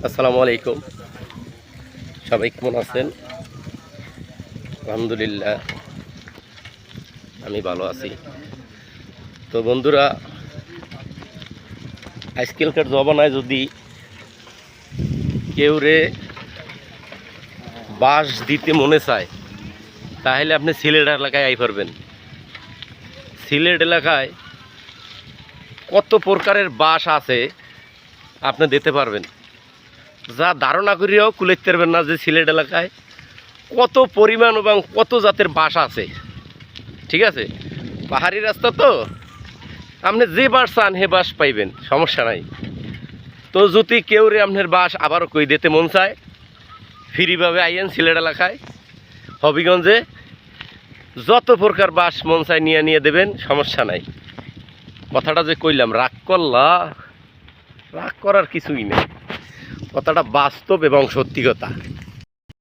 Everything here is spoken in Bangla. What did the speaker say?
আসসালামু আলাইকুম। সবাই কেমন আছেন? আলহামদুলিল্লাহ আমি ভালো আছি। তো বন্ধুরা, আজকালকার জমানায় যদি কেউ রে বাঁশ দিতে মনে চায়, তাহলে আপনি সিলেট এলাকায় আই পারবেন। সিলেট এলাকায় কত প্রকারের বাঁশ আছে আপনি দিতে পারবেন, যা ধারণা করিয়াও কুলাইতে পারবেন না যে সিলেট এলাকায় কত পরিমাণ এবং কত জাতের বাঁশ আছে। ঠিক আছে, পাহাড়ি রাস্তা তো আপনি যে বাঁশ চান হে বাঁশ পাইবেন, সমস্যা নাই। তো যদি কেউ রে আপনার বাঁশ আবারও কই দিতে মন চায়, ফ্রিভাবে আইয়েন সিলেট এলাকায় হবিগঞ্জে, যত প্রকার বাঁশ মন চায় নিয়ে দেবেন, সমস্যা নাই। কথাটা যে কইলাম রাগ করলা, রাগ করার কিছুই নেই, কথাটা বাস্তব এবং সত্যি কথা।